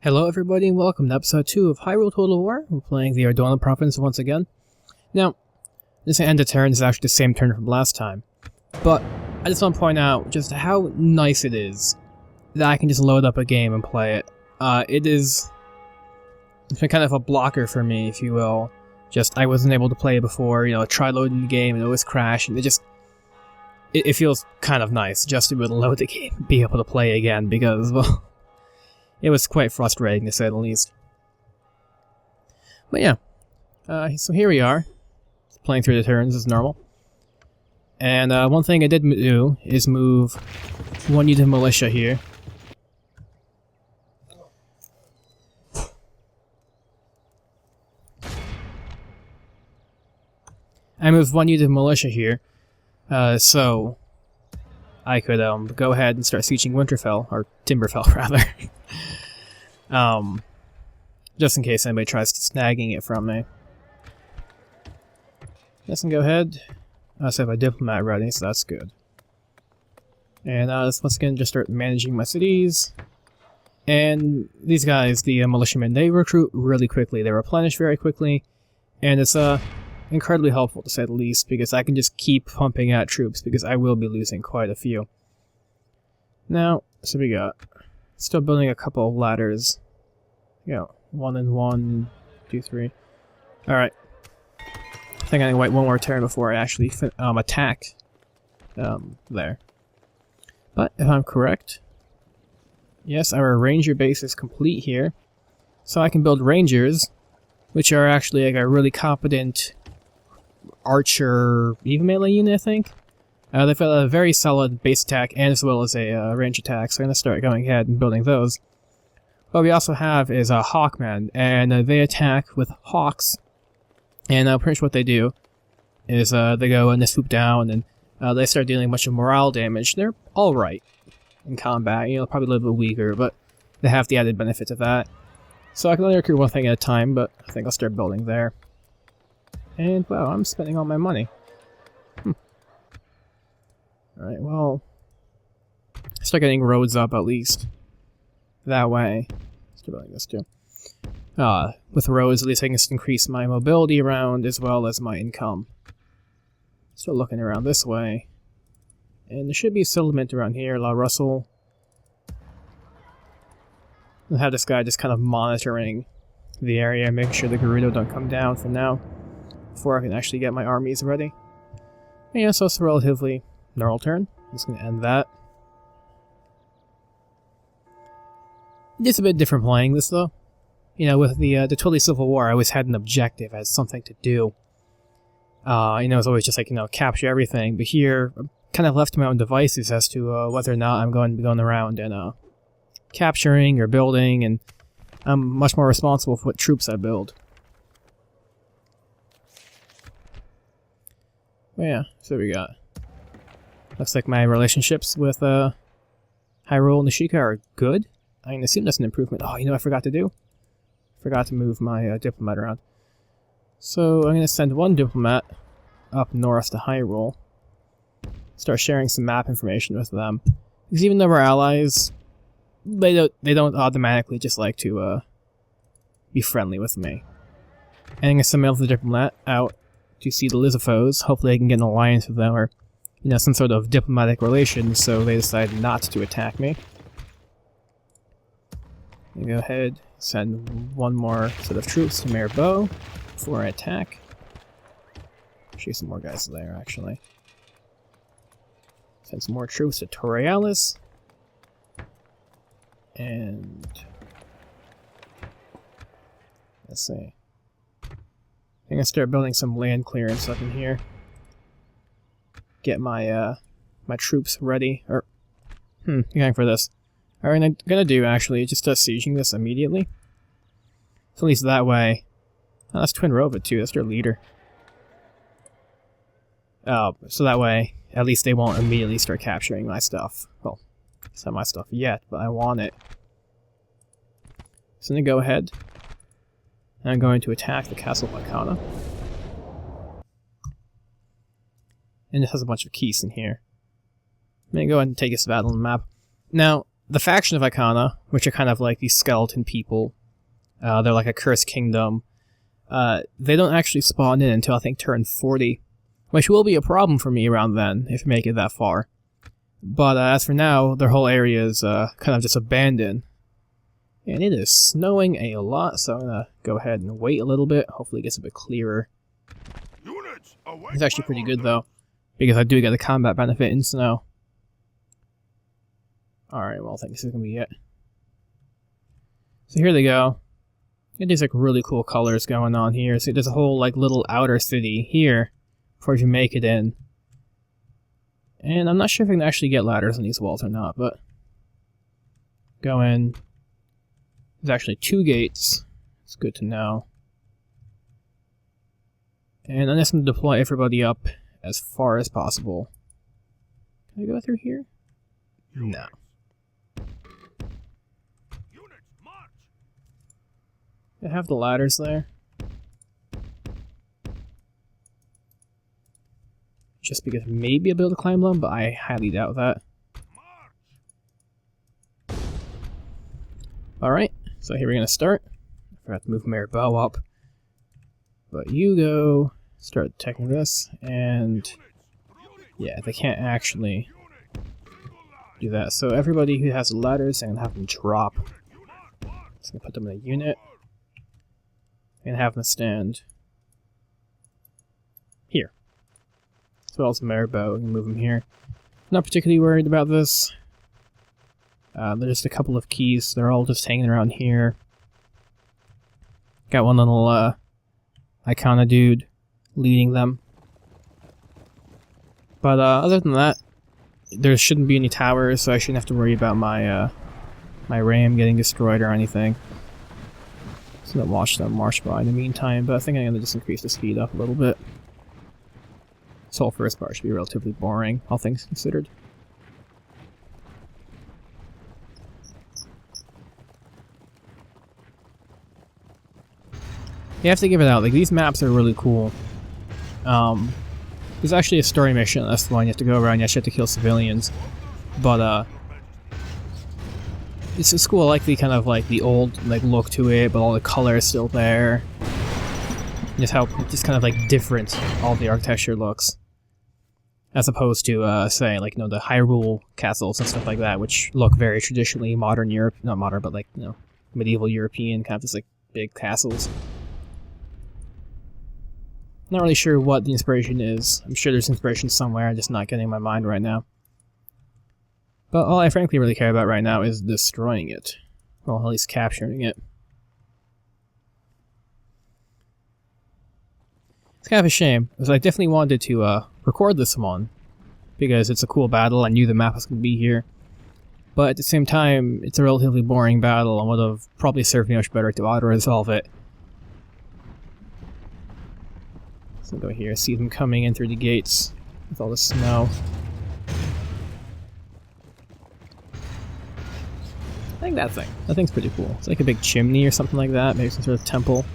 Hello everybody and welcome to episode 2 of Hyrule Total War. We're playing the Ordona Province once again. Now, this end of turn is actually the same turn from last time, but I just want to point out just how nice it is that I can just load up a game and play it. It's been kind of a blocker for me, if you will. Just, I wasn't able to play it before, try loading the game and it always crashed, and it feels kind of nice just to be able to load the game and be able to play again, because, well, it was quite frustrating, to say the least. But yeah, so here we are, playing through the turns as normal. And one thing I did do is move one unit of militia here. I moved one unit of militia here, so I could go ahead and start sieging Winterfell, or Timberfell rather. Just in case anybody tries snagging it from me. Let's go ahead. I also have a diplomat ready, so that's good. And let's once again just start managing my cities. And these guys, the militiamen, they recruit really quickly. They replenish very quickly, and it's incredibly helpful, to say the least, because I can just keep pumping out troops, because I will be losing quite a few. Now, so we got still building a couple of ladders. Yeah, 1 and 1, 2, 3. Alright. I think I can wait one more turn before I actually attack there. But if I'm correct, yes, our ranger base is complete here. So I can build rangers, which are actually like a really competent archer, even melee unit, I think. They've got a very solid base attack and as well as a range attack, so I'm going to start going ahead and building those. What we also have is Hawkmen, and they attack with hawks. And pretty much what they do is they go and they swoop down and they start dealing much of morale damage. They're alright in combat, probably a little bit weaker, but they have the added benefit of that. So I can only recruit one thing at a time, but I think I'll start building there. And wow, I'm spending all my money. Alright, well, start getting roads up at least. That way. Let's do building this too. With roads, at least I can just increase my mobility around as well as my income. Start looking around this way. And there should be a settlement around here, La Russell. I'll have this guy just kind of monitoring the area, making sure the Gerudo don't come down for now, before I can actually get my armies ready. And yeah, so it's a relatively normal turn. I'm just going to end that. It's a bit different playing this, though. With the Total Civil War, I always had an objective as something to do. It's always just like, capture everything. But here, I'm kind of left to my own devices as to whether or not I'm going to be going around and capturing or building, and I'm much more responsible for what troops I build. But yeah, so we got. Looks like my relationships with Hyrule and Nishika are good. I can assume that's an improvement. Oh, I forgot to do? Forgot to move my diplomat around. So I'm going to send one diplomat up north to Hyrule. Start sharing some map information with them. Because even though we're allies, they don't automatically just like to be friendly with me. And I'm going to send my other diplomat out to see the Lizafos. Hopefully I can get an alliance with them, or some sort of diplomatic relations, so they decide not to attack me. I'm go ahead, send one more set of troops to Mirbeau before I attack. Shoot some more guys there, actually. Send some more troops to Torrealis. And let's see. I'm gonna start building some land clearance up in here. Get my my troops ready. Or going for this. Alright, I'm gonna do actually just start sieging this immediately. So at least that way. Oh, that's Twin Rova too, that's their leader. So that way, at least they won't immediately start capturing my stuff. Well, it's not my stuff yet, but I want it. So I'm gonna go ahead. And I'm going to attack the castle of Ikana. And it has a bunch of keys in here. I'm gonna go ahead and take this battle on the map. Now, the faction of Ikana, which are kind of like these skeleton people, they're like a cursed kingdom, they don't actually spawn in until I think turn 40, which will be a problem for me around then, if you make it that far. But as for now, their whole area is kind of just abandoned. And it is snowing a lot, so I'm gonna go ahead and wait a little bit. Hopefully it gets a bit clearer. It's actually pretty good though, because I do get the combat benefit in snow. Alright, well I think this is gonna be it. So here they go. Get these like really cool colors going on here. So there's a whole like little outer city here before you make it in. And I'm not sure if I can actually get ladders on these walls or not, but go in. There's actually 2 gates. It's good to know. And I'm just going to deploy everybody up as far as possible. Can I go through here? No. I have the ladders there. Just because maybe I'll be able to climb them, but I highly doubt that. Alright, so here we're going to start. I forgot to move my bow up. But you go, start attacking this, and yeah, they can't actually do that. So everybody who has ladders, I'm going to have them drop. Just going to put them in a unit. And have them stand here. As well as the Marbow, and move them here. Not particularly worried about this. There's just a couple of keys. They're all just hanging around here. Got one little Ikana dude leading them. But other than that, there shouldn't be any towers, so I shouldn't have to worry about my my RAM getting destroyed or anything. So I'm gonna watch them march by in the meantime, but I think I'm gonna just increase the speed up a little bit. This whole first part should be relatively boring, all things considered. You have to give it out, like these maps are really cool. There's actually a story mission, that's the one you have to go around, you actually have to kill civilians. But it's just cool, I like the kind of like the old like look to it, but all the color is still there. Just how just kind of like different all the architecture looks. As opposed to say like, you know, the Hyrule castles and stuff like that, which look very traditionally modern Europe, not modern, but like, you know, medieval European kind of just like big castles. Not really sure what the inspiration is. I'm sure there's inspiration somewhere, I'm just not getting in my mind right now. But all I frankly really care about right now is destroying it. Well, at least capturing it. It's kind of a shame, because I definitely wanted to record this one, because it's a cool battle, I knew the map was going to be here. But at the same time, it's a relatively boring battle, and would have probably served me much better to auto-resolve it. So go here, see them coming in through the gates with all the snow. I think that thing. That thing's pretty cool. It's like a big chimney or something like that, maybe some sort of temple.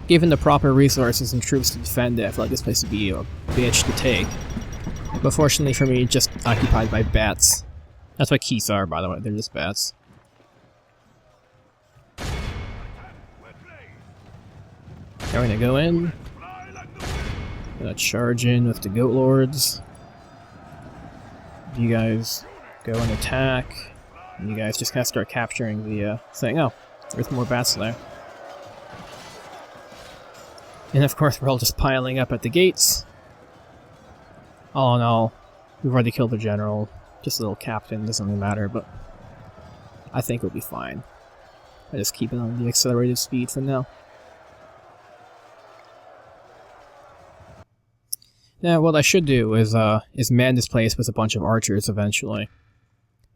Given the proper resources and troops to defend it, I feel like this place would be a bitch to take. But fortunately for me, just occupied by bats. That's what keys are, by the way, they're just bats. Now we're gonna go in. Gonna charge in with the goat lords. You guys go and attack. And you guys just kind of start capturing the thing. Oh, there's more bats there. And of course we're all just piling up at the gates. All in all, we've already killed the general. Just a little captain, doesn't really matter, but I think we'll be fine. I just keep it on the accelerated speed for now. Now, what I should do is man this place with a bunch of archers eventually.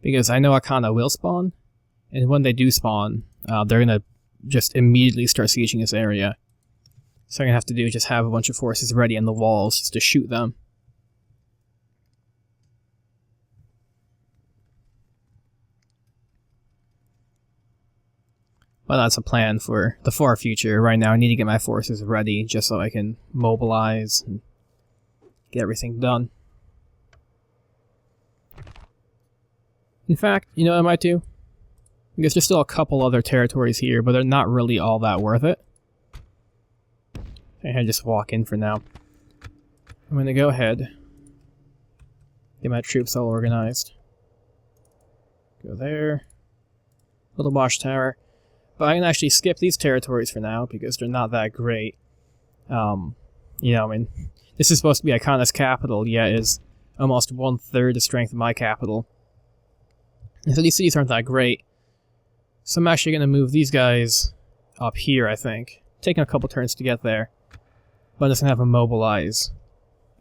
Because I know Ikana will spawn, and when they do spawn, they're gonna just immediately start sieging this area. So I'm gonna have to do is just have a bunch of forces ready on the walls just to shoot them. But that's a plan for the far future. Right now I need to get my forces ready just so I can mobilize and get everything done. In fact, you know what I might do? Because there's still a couple other territories here, but they're not really all that worth it. I just walk in for now. I'm gonna go ahead. Get my troops all organized. Go there. Little watchtower. But I can actually skip these territories for now because they're not that great. You know, I mean, this is supposed to be Ikana's capital, yet is almost 1/3 the strength of my capital. And so these cities aren't that great. So I'm actually going to move these guys up here, I think. Taking a couple turns to get there. But I'm just going to have them mobilize.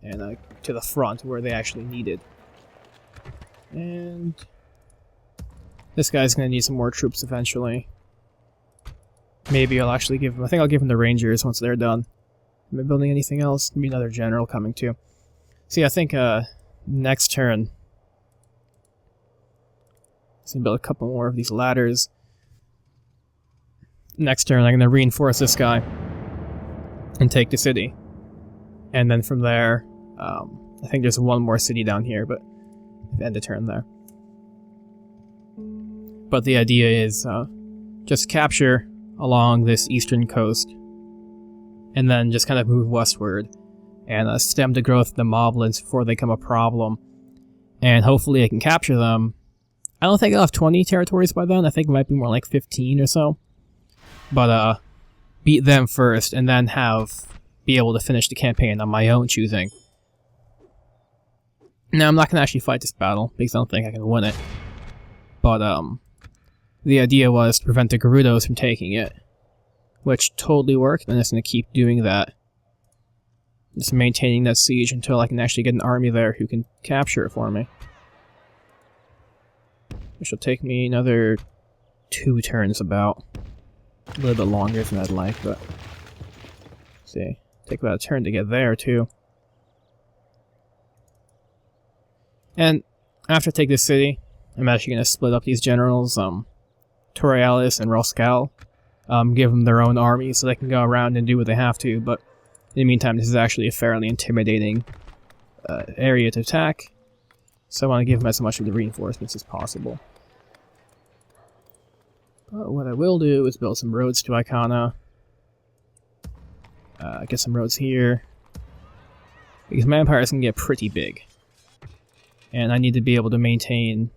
And to the front, where they actually need it. And this guy's going to need some more troops eventually. Maybe I'll actually give him... I think I'll give him the Rangers once they're done. Am I building anything else? Maybe another general coming too. See, I think next turn... Let's build a couple more of these ladders. Next turn, I'm going to reinforce this guy. And take the city. And then from there... I think there's one more city down here, but... end the turn there. But the idea is just capture along this eastern coast and then just kind of move westward and stem the growth of the Moblins before they become a problem. And hopefully I can capture them. I don't think I'll have 20 territories by then. I think it might be more like 15 or so. But beat them first and then be able to finish the campaign on my own choosing. Now, I'm not going to actually fight this battle, because I don't think I can win it. But, the idea was to prevent the Gerudos from taking it. Which totally worked, and I'm just going to keep doing that. Just maintaining that siege until I can actually get an army there who can capture it for me. Which will take me another 2 turns about. A little bit longer than I'd like, but... Let's see. Take about a turn to get there, too. And after I take this city, I'm actually going to split up these generals, Torialis and Roskal, give them their own army so they can go around and do what they have to, but in the meantime, this is actually a fairly intimidating area to attack, so I want to give them as much of the reinforcements as possible. But what I will do is build some roads to Ikana, get some roads here, because my empire is going to get pretty big. And I need to be able to maintain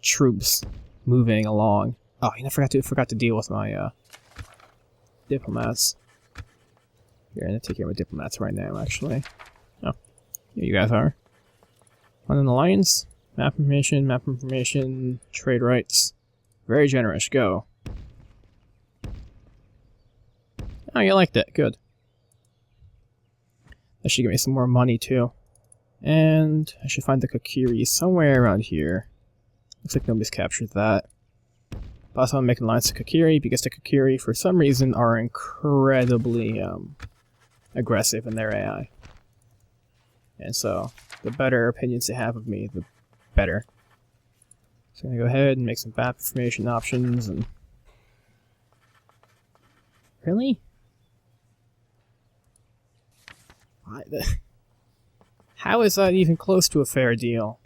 troops moving along. Oh, I forgot to deal with my diplomats. Here, I'm gonna take care of my diplomats right now, actually. Oh, here you guys are. On an alliance, map information, trade rights. Very generous. Go. Oh, you liked it. Good. That should give me some more money too. And I should find the Kokiri somewhere around here. Looks like nobody's captured that. But also I'm making alliance to Kokiri because the Kokiri, for some reason, are incredibly aggressive in their AI. And so, the better opinions they have of me, the better. So I'm gonna go ahead and make some map information options and... Really? How is that even close to a fair deal?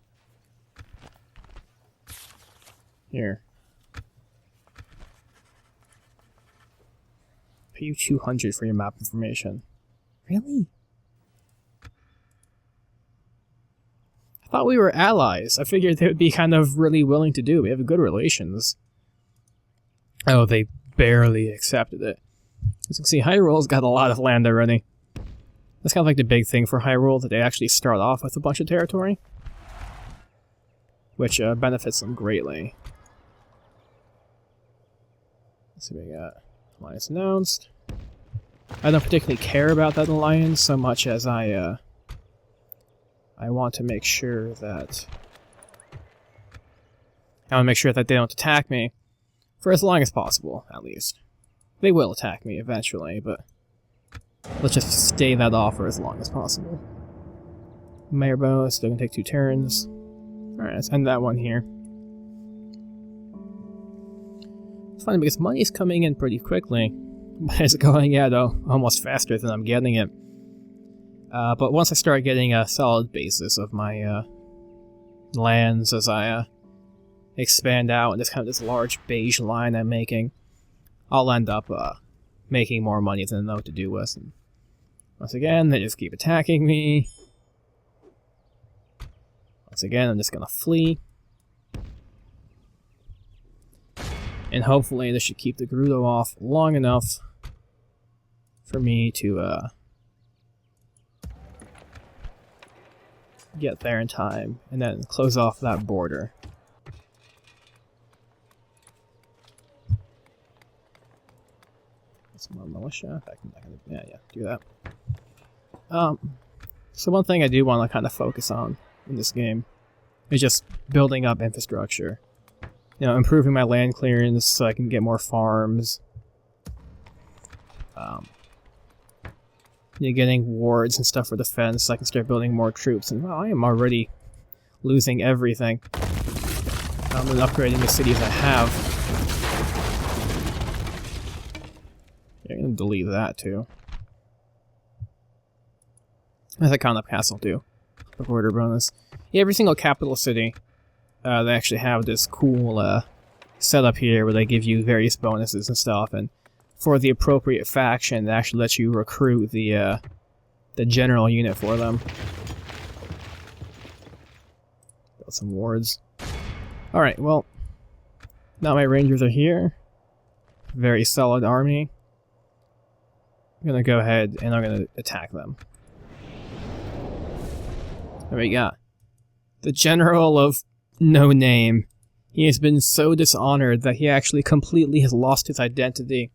Here. Pay you 200 for your map information. Really? I thought we were allies. I figured they would be kind of really willing to do. We have good relations. Oh, they barely accepted it. As you can see, Hyrule's got a lot of land already. That's kind of like the big thing for Hyrule, that they actually start off with a bunch of territory. Which benefits them greatly. Let's see what we got. Alliance announced. I don't particularly care about that alliance so much as I want to make sure that... I want to make sure that they don't attack me. For as long as possible, at least. They will attack me eventually, but... let's just stay that off for as long as possible. Mayor Bow, still gonna take 2 turns. Alright, let's end that one here. It's funny because money's coming in pretty quickly. But it's going out almost faster than I'm getting it. But once I start getting a solid basis of my lands as I expand out and this kind of this large beige line I'm making, I'll end up making more money than I know what to do with. And once again, they just keep attacking me. Once again, I'm just gonna flee. And hopefully this should keep the Gerudo off long enough for me to get there in time and then close off that border. Some more militia. Yeah, do that. So one thing I do want to kind of focus on in this game is just building up infrastructure. You know, improving my land clearance so I can get more farms. You know, getting wards and stuff for defense so I can start building more troops. And well, I am already losing everything. And upgrading the cities I have. Yeah, I'm gonna delete that too. What does Ikana Castle do? The border bonus. Yeah, every single capital city, they actually have this cool setup here where they give you various bonuses and stuff, and for the appropriate faction, they actually let you recruit the general unit for them. Got some wards. Alright, well, now my rangers are here. Very solid army. I'm gonna go ahead and I'm gonna attack them. There we go. The general of no name. He has been so dishonored that he actually completely has lost his identity.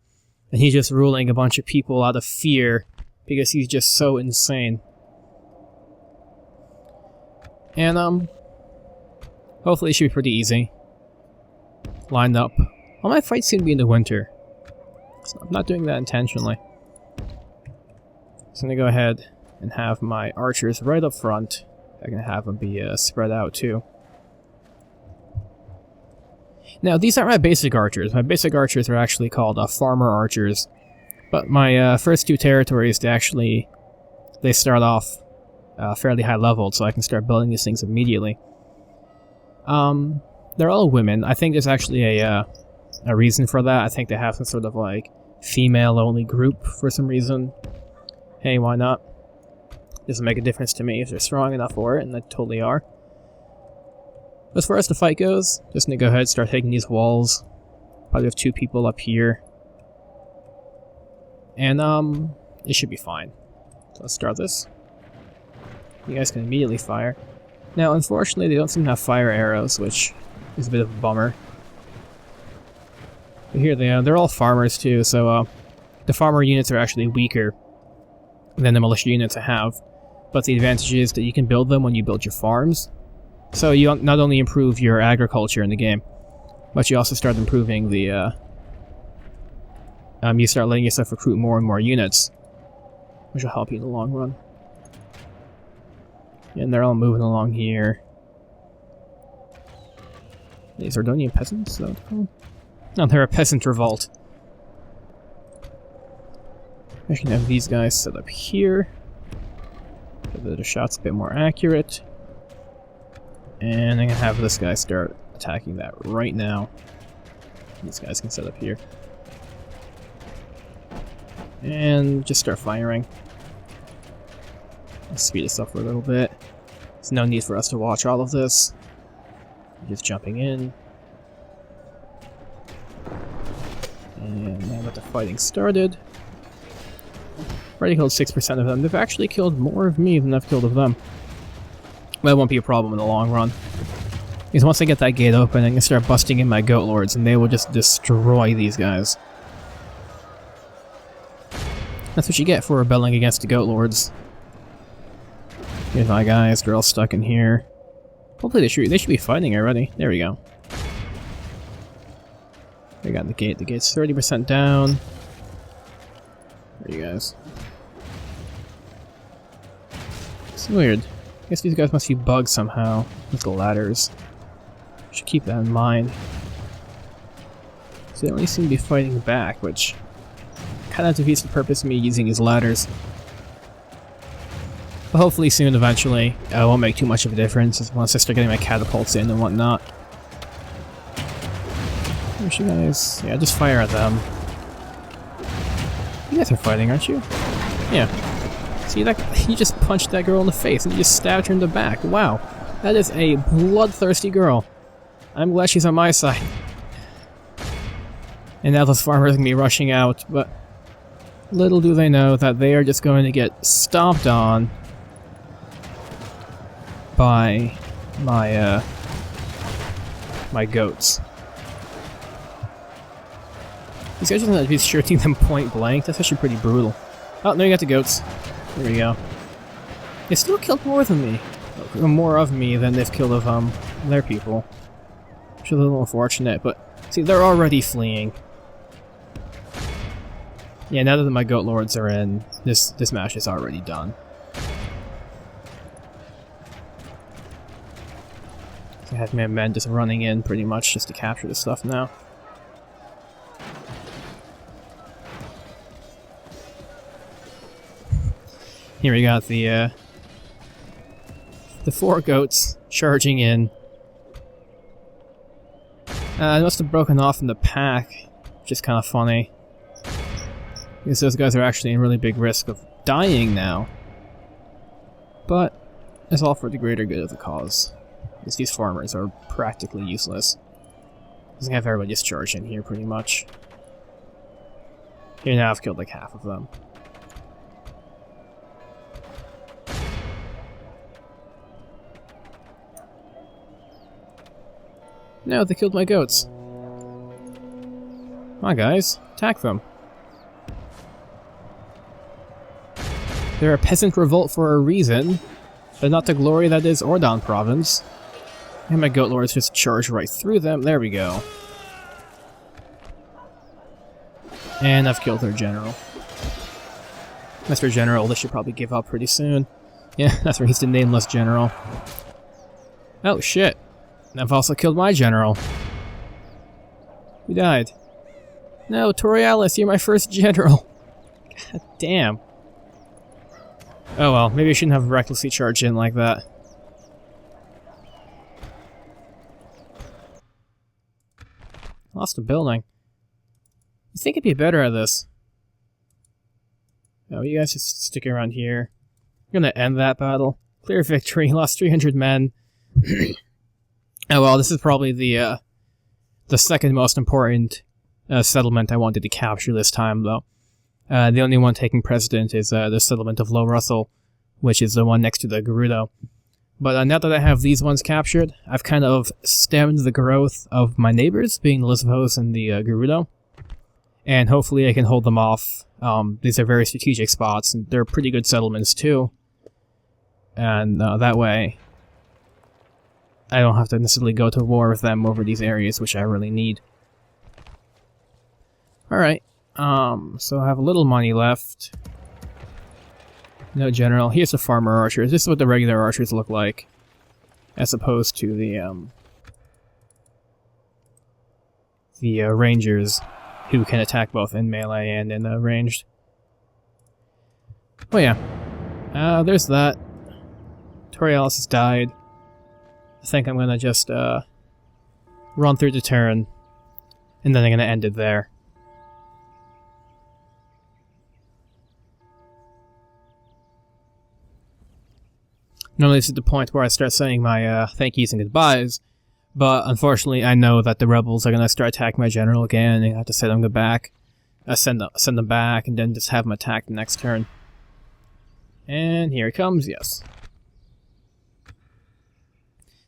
And he's just ruling a bunch of people out of fear because he's just so insane. And, hopefully it should be pretty easy. Lined up. All my fights seem to be in the winter. So I'm not doing that intentionally. So I'm gonna go ahead and have my archers right up front. I'm gonna have them be spread out too. Now, these aren't my basic archers. My basic archers are actually called farmer archers. But my first two territories, they start off fairly high leveled, so I can start building these things immediately. They're all women. I think there's actually a reason for that. I think they have some sort of like female-only group for some reason. Hey, why not? Doesn't make a difference to me if they're strong enough for it, and they totally are. As far as the fight goes, just gonna go ahead and start taking these walls. Probably have 2 people up here. And, it should be fine. So let's start this. You guys can immediately fire. Now, unfortunately, they don't seem to have fire arrows, which is a bit of a bummer. But here they are. They're all farmers, too, so, the farmer units are actually weaker than the militia units I have. But the advantage is that you can build them when you build your farms. So you not only improve your agriculture in the game, but you also start improving the, you start letting yourself recruit more and more units, which will help you in the long run. And they're all moving along here. These Ordonian peasants? No, they're a peasant revolt. I can have these guys set up here, so that the shot's a bit more accurate. And I'm gonna have this guy start attacking that right now. These guys can set up here. And just start firing. Let's speed this up for a little bit. There's no need for us to watch all of this. Just jumping in. And now that the fighting started, already killed 6% of them. They've actually killed more of me than I've killed of them. That won't be a problem in the long run. Because once I get that gate open, I can start busting in my goat lords, and they will just destroy these guys. That's what you get for rebelling against the goat lords. Here's my guys, they're all stuck in here. Hopefully they should be fighting already. There we go. They got the gate. The gate's 30% down. There you guys. It's weird. I guess these guys must be bugged somehow with the ladders. Should keep that in mind. So they only seem to be fighting back, which kind of defeats the purpose of me using these ladders. But hopefully soon, eventually, it won't make too much of a difference once I start getting my catapults in and whatnot. Where's you guys? Yeah, just fire at them. You guys are fighting, aren't you? Yeah. See that? You just punched that girl in the face and you just stabbed her in the back. Wow. That is a bloodthirsty girl. I'm glad she's on my side. And now those farmers are going to be rushing out, but little do they know that they are just going to get stomped on by my, my goats. These guys are going to be shooting them point blank. That's actually pretty brutal. Oh, no, you got the goats. There we go. They still killed more than me. More of me than they've killed of, their people. Which is a little unfortunate, but see, they're already fleeing. Yeah, now that my goat lords are in, this match is already done. I have my men just running in pretty much just to capture this stuff now. Here we got the 4 goats charging in. They must have broken off in the pack, which is kind of funny. Because those guys are actually in really big risk of dying now. But it's all for the greater good of the cause. Because these farmers are practically useless. Because I have everybody just charge in here pretty much. Here now I've killed like half of them. No, they killed my goats. Come on, guys. Attack them. They're a peasant revolt for a reason, but not the glory that is Ordona Province. And my goat lords just charge right through them. There we go. And I've killed their general. Mr. General, this should probably give up pretty soon. Yeah, that's right, he's the nameless general. Oh, shit. I've also killed my general. Who died? No, Torialis, you're my first general. God damn. Oh well, maybe I shouldn't have recklessly charged in like that. Lost a building. You think I'd be better at this? Oh, you guys just stick around here. I'm gonna end that battle. Clear victory, lost 300 men. Oh well, this is probably the second most important settlement I wanted to capture this time, though. The only one taking precedent is the settlement of Low Russell, which is the one next to the Gerudo. But now that I have these ones captured, I've kind of stemmed the growth of my neighbors, being the Lisvos and the Gerudo. And hopefully I can hold them off. These are very strategic spots, and they're pretty good settlements too. And that way, I don't have to necessarily go to war with them over these areas, which I really need. Alright, so I have a little money left. No general. Here's the farmer archers. This is what the regular archers look like, as opposed to the rangers, who can attack both in melee and in ranged. Oh yeah, there's that. Torialis has died. I think I'm gonna just run through the turn, and then I'm gonna end it there. Normally this is the point where I start saying my thank yous and goodbyes, but unfortunately I know that the rebels are gonna start attacking my general again, and I have to send them back. Send them back, and then just have them attack the next turn. And here it comes, yes.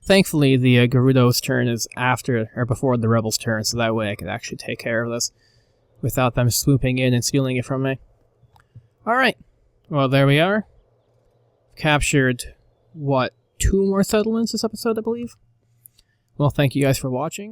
Thankfully, the Gerudo's turn is after or before the rebels' turn, so that way I can actually take care of this without them swooping in and stealing it from me. Alright, well there we are. Captured, what, 2 more settlements this episode, I believe? Well, thank you guys for watching.